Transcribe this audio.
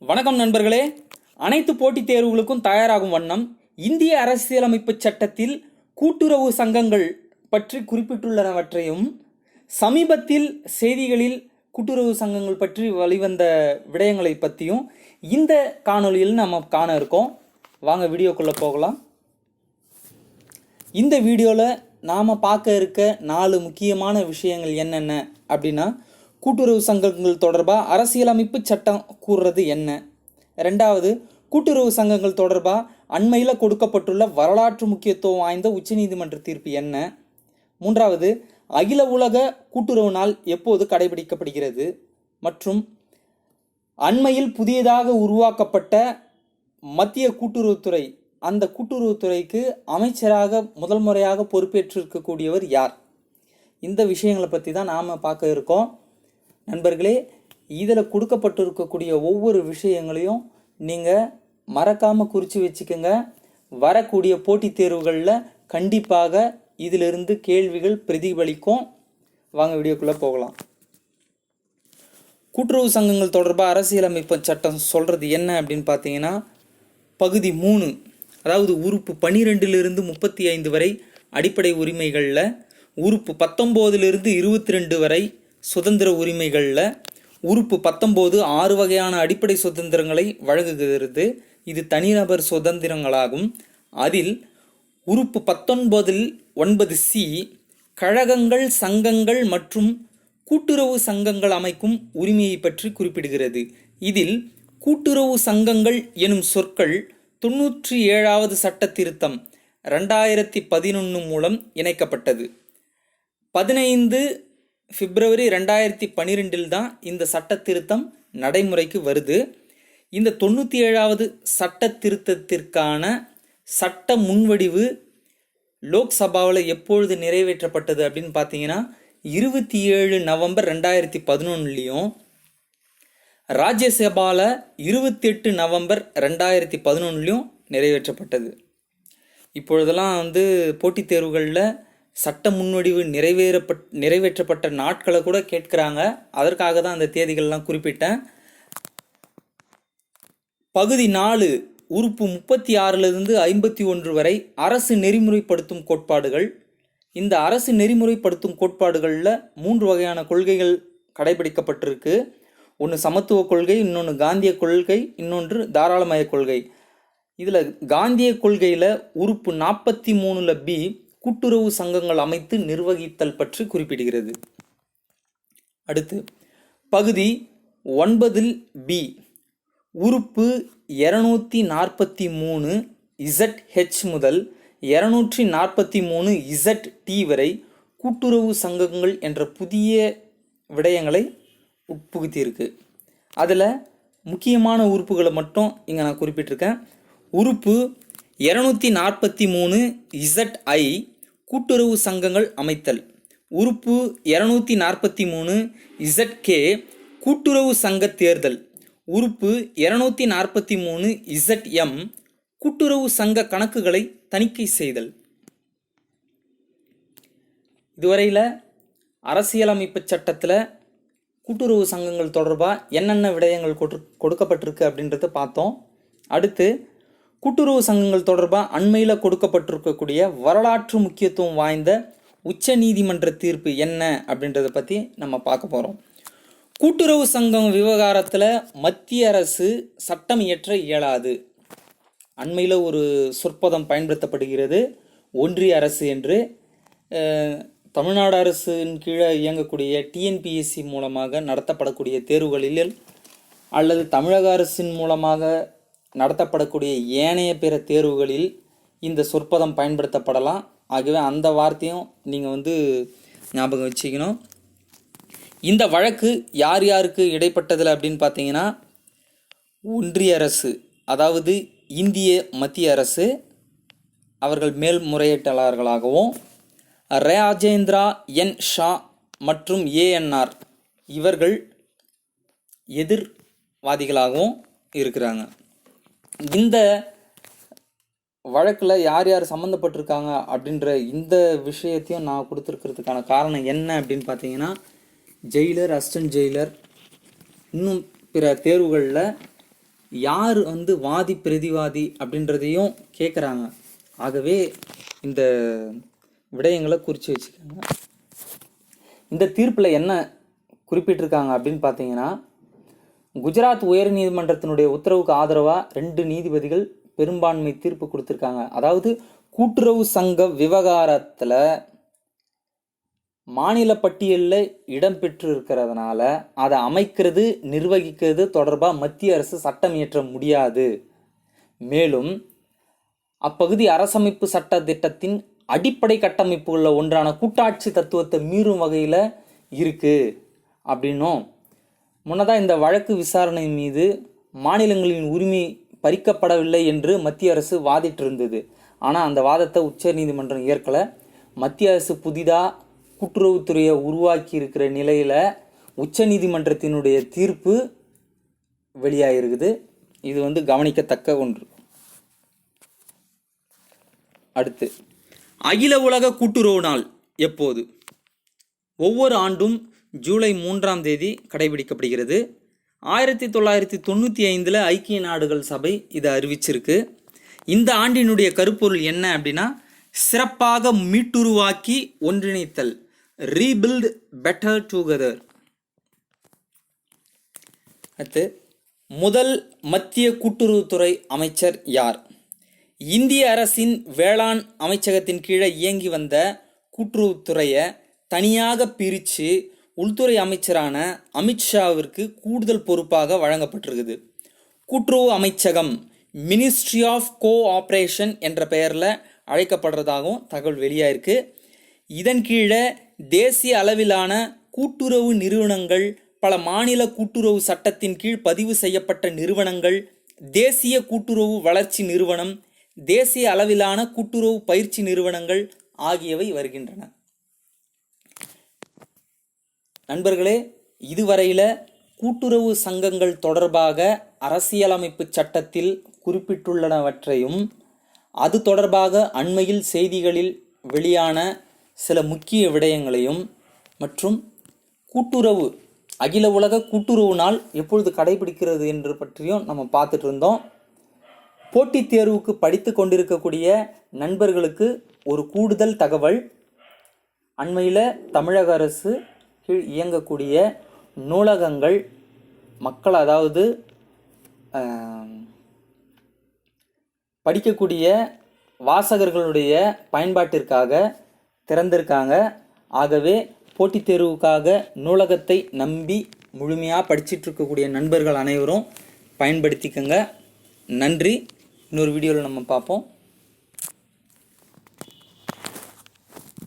வணக்கம் நண்பர்களே. அனைத்து போட்டித் தேர்வுகளுக்கும் தயாராகும் வண்ணம் இந்திய அரசியலமைப்பு சட்டத்தில் கூட்டுறவு சங்கங்கள் பற்றி குறிப்பிட்டுள்ளனவற்றையும் சமீபத்தில் செய்திகளில் கூட்டுறவு சங்கங்கள் பற்றி வெளிவந்த விடயங்களை பற்றியும் இந்த காணொளியில் நம்ம காண இருக்கோம். வாங்க வீடியோக்குள்ளே போகலாம். இந்த வீடியோவில் நாம் பார்க்க இருக்க 4 முக்கியமான விஷயங்கள் என்னென்ன அப்படின்னா, கூட்டுறவு சங்கங்கள் தொடர்பாக அரசியலமைப்பு சட்டம் கூறுறது என்ன, ரெண்டாவது கூட்டுறவு சங்கங்கள் தொடர்பாக அண்மையில் கொடுக்கப்பட்டுள்ள வரலாற்று முக்கியத்துவம் வாய்ந்த உச்சநீதிமன்ற தீர்ப்பு என்ன, மூன்றாவது அகில உலக கூட்டுறவு நாள் எப்போது கடைபிடிக்கப்படுகிறது, மற்றும் அண்மையில் புதியதாக உருவாக்கப்பட்ட மத்திய கூட்டுறவுத்துறை, அந்த கூட்டுறவுத்துறைக்கு அமைச்சராக முதல் முறையாக பொறுப்பேற்றிருக்கக்கூடியவர் யார். இந்த விஷயங்களை பற்றி தான் நாம் பார்க்க இருக்கோம். நண்பர்களே, இதில் கொடுக்கப்பட்டிருக்கக்கூடிய ஒவ்வொரு விஷயங்களையும் நீங்கள் மறக்காமல் குறித்து வச்சுக்கோங்க. வரக்கூடிய போட்டித் தேர்வுகளில் கண்டிப்பாக இதிலிருந்து கேள்விகள் பிரதிபலிக்கும். வாங்க வீடியோக்குள்ளே போகலாம். கூட்டுறவு சங்கங்கள் தொடர்பாக அரசியலமைப்பு சட்டம் சொல்கிறது என்ன அப்படின்னு பார்த்தீங்கன்னா, பகுதி 3, அதாவது உறுப்பு 12லிருந்து 35 வரை அடிப்படை உரிமைகளில், உறுப்பு 19லிருந்து 22 வரை சுதந்திர உரிமைகளில், உறுப்பு 19 6 வகையான அடிப்படை சுதந்திரங்களை வழங்குகிறது. இது தனிநபர் சுதந்திரங்களாகும். அதில் உறுப்பு 19 9C கழகங்கள், சங்கங்கள் மற்றும் கூட்டுறவு சங்கங்கள் அமைக்கும் உரிமையை பற்றி குறிப்பிடுகிறது. இதில் கூட்டுறவு சங்கங்கள் எனும் சொற்கள் 97வது சட்ட திருத்தம் 2011 மூலம் இணைக்கப்பட்டது. 15 பிப்ரவரி 2012 தான் இந்த சட்ட திருத்தம் நடைமுறைக்கு வருது. இந்த 97வது சட்ட திருத்தத்திற்கான சட்ட முன்வடிவு லோக்சபாவில் எப்பொழுது நிறைவேற்றப்பட்டது அப்படின்னு பார்த்தீங்கன்னா 27 நவம்பர் 2011லையும், ராஜ்யசபாவில் 28 நவம்பர் 2011லையும் நிறைவேற்றப்பட்டது. இப்பொழுதெல்லாம் போட்டித் தேர்வுகளில் சட்ட முன்வடிவு நிறைவேற்றப்பட்ட நாட்களை கூட கேட்குறாங்க. அதற்காக தான் அந்த தேதிகள்லாம் குறிப்பிட்டேன். பகுதி 4 உறுப்பு 36லிருந்து 51 வரை அரசு நெறிமுறைப்படுத்தும் கோட்பாடுகள். இந்த அரசு நெறிமுறைப்படுத்தும் கோட்பாடுகளில் 3 வகையான கொள்கைகள் கடைபிடிக்கப்பட்டிருக்கு. ஒன்று சமத்துவ கொள்கை, இன்னொன்று காந்திய கொள்கை, இன்னொன்று தாராளமய கொள்கை. இதில் காந்திய கொள்கையில் உறுப்பு 43 B கூட்டுறவு சங்கங்கள் அமைத்து நிர்வகித்தல் பற்றி குறிப்பிடுகிறது. அடுத்து பகுதி 9 B உறுப்பு 243 ZH முதல் 243 ZT வரை கூட்டுறவு சங்கங்கள் என்ற புதிய விடயங்களை உட்புகுத்தியிருக்கு. அதில் முக்கியமான உறுப்புகளை மட்டும் இங்கே நான் குறிப்பிட்டிருக்கேன். உறுப்பு 243 ZI கூட்டுறவு சங்கங்கள் அமைத்தல். உறுப்பு 243 ZK கூட்டுறவு சங்க தேர்தல். உறுப்பு 243 ZM கூட்டுறவு சங்க கணக்குகளை தணிக்கை செய்தல். இதுவரையில் அரசியலமைப்பு சட்டத்தில் கூட்டுறவு சங்கங்கள் தொடர்பாக என்னென்ன விடயங்கள் கொடுக்கப்பட்டிருக்கு அப்படின்றத பார்த்தோம். அடுத்து கூட்டுறவு சங்கங்கள் தொடர்பாக அண்மையில் கொடுக்கப்பட்டிருக்கக்கூடிய வரலாற்று முக்கியத்துவம் வாய்ந்த உச்ச நீதிமன்ற தீர்ப்பு என்ன அப்படின்றத பற்றி நம்ம பார்க்க போகிறோம். கூட்டுறவு சங்கம் விவகாரத்தில் மத்திய அரசு சட்டம் இயற்ற இயலாது. அண்மையில் ஒரு சொற்பதம் பயன்படுத்தப்படுகிறது, ஒன்றிய அரசு என்று. தமிழ்நாடு அரசின் கீழே இயங்கக்கூடிய TNPSC மூலமாக நடத்தப்படக்கூடிய தேர்வுகளில் அல்லது தமிழக அரசின் மூலமாக நடத்தப்படக்கூடிய ஏனைய பிற தேர்வுகளில் இந்த சொற்பதம் பயன்படுத்தப்படலாம். ஆகவே அந்த வார்த்தையும் நீங்கள் ஞாபகம் வச்சுக்கணும். இந்த வழக்கு யார் யாருக்கு இடைப்பட்டதில் அப்படின்னு பார்த்தீங்கன்னா, ஒன்றிய அரசு, அதாவது இந்திய மத்திய அரசு, அவர்கள் மேல்முறையீட்டாளர்களாகவும், ராஜேந்திரா என் ஷா மற்றும் ANR இவர்கள் எதிர்வாதிகளாகவும் இருக்கிறாங்க. இந்த வழக்கில் யார் யார் சம்மந்தப்பட்டிருக்காங்க அப்படின்ற இந்த விஷயத்தையும் நான் கொடுத்துருக்கிறதுக்கான காரணம் என்ன அப்படின்னு பார்த்தீங்கன்னா, ஜெயிலர், அசிஸ்டன்ட் ஜெயிலர், இன்னும் பிற தேர்வுகளில் யார் வந்து வாதி பிரதிவாதி அப்படின்றதையும் கேட்குறாங்க. ஆகவே இந்த விடயங்களை குறித்து வச்சுக்கோங்க. இந்த தீர்ப்பில் என்ன குறிப்பிட்டிருக்காங்க அப்படின்னு பார்த்தீங்கன்னா, குஜராத் உயர் நீதிமன்றத்தினுடைய உத்தரவுக்கு ஆதரவாக 2 நீதிபதிகள் பெரும்பான்மை தீர்ப்பு கொடுத்துருக்காங்க. அதாவது கூட்டுறவு சங்க விவகாரத்தில் மாநில பட்டியலில் இடம்பெற்று இருக்கிறதுனால அதை அமைக்கிறது நிர்வகிக்கிறது தொடர்பாக மத்திய அரசு சட்டம் இயற்ற முடியாது. மேலும் அப்பகுதி அரசமைப்பு சட்ட திட்டத்தின் அடிப்படை கட்டமைப்புகளில் ஒன்றான கூட்டாட்சி தத்துவத்தை மீறும் வகையில் இருக்குது அப்படின்னும், முன்னதாக இந்த வழக்கு விசாரணை மீது மாநிலங்களின் உரிமை பறிக்கப்படவில்லை என்று மத்திய அரசு வாதிட்டு இருந்தது. ஆனால் அந்த வாதத்தை உச்ச நீதிமன்றம் ஏற்கலை. மத்திய அரசு புதிதாக கூட்டுறவுத்துறையை உருவாக்கி இருக்கிற நிலையில் உச்ச நீதிமன்றத்தினுடைய தீர்ப்பு வெளியாகிருக்குது. இது வந்து கவனிக்கத்தக்க ஒன்று. அடுத்து, அகில உலக கூட்டுறவு நாள் எப்போது? ஒவ்வொரு ஆண்டும் ஜூலை 3ஆம் தேதி கடைபிடிக்கப்படுகிறது. 1995 ஐக்கிய நாடுகள் சபை இதை அறிவிச்சிருக்கு. இந்த ஆண்டினுடைய கருப்பொருள் என்ன அப்படின்னா, சிறப்பாக மீட்டுருவாக்கி ஒன்றிணைத்தல், ரீபில்ட் பெட்டர் டுகெதர். அடுத்து, முதல் மத்திய கூட்டுறவுத்துறை அமைச்சர் யார்? இந்திய அரசின் வேளாண் அமைச்சகத்தின் கீழே இயங்கி வந்த கூட்டுறவுத்துறையை தனியாக பிரித்து உள்துறை அமைச்சரான அமித்ஷாவிற்கு கூடுதல் பொறுப்பாக வழங்கப்பட்டிருக்குது. கூட்டுறவு அமைச்சகம் மினிஸ்ட்ரி ஆஃப் கோஆப்ரேஷன் என்ற பெயரில் அழைக்கப்படுறதாகவும் தகவல் வெளியாயிருக்கு. இதன் கீழே தேசிய அளவிலான கூட்டுறவு நிறுவனங்கள், பல மாநில கூட்டுறவு சட்டத்தின் கீழ் பதிவு செய்யப்பட்ட நிறுவனங்கள், தேசிய கூட்டுறவு வளர்ச்சி நிறுவனம், தேசிய அளவிலான கூட்டுறவு பயிற்சி நிறுவனங்கள் ஆகியவை வருகின்றன. நண்பர்களே, இதுவரையில் கூட்டுறவு சங்கங்கள் தொடர்பாக அரசியலமைப்பு சட்டத்தில் குறிப்பிட்டுள்ளனவற்றையும், அது தொடர்பாக அண்மையில் செய்திகளில் வெளியான சில முக்கிய விடயங்களையும், மற்றும் கூட்டுறவு அகில உலக கூட்டுறவு நாள் எப்பொழுது கடைபிடிக்கிறது என்று பற்றியும் நம்ம பார்த்துட்டு இருந்தோம். போட்டித் தேர்வுக்கு படித்து கொண்டிருக்கக்கூடிய நண்பர்களுக்கு ஒரு கூடுதல் தகவல். அண்மையில் தமிழக அரசு கீழ் இயங்கக்கூடிய நூலகங்கள் மக்கள், அதாவது படிக்கக்கூடிய வாசகர்களுடைய பயன்பாட்டிற்காக திறந்திருக்காங்க. ஆகவே போட்டித் தேர்வுக்காக நூலகத்தை நம்பி முழுமையாக படிச்சுட்டு இருக்கக்கூடிய நண்பர்கள் அனைவரும் பயன்படுத்திக்கங்க. நன்றி. இன்னொரு வீடியோவில் நம்ம பார்ப்போம்.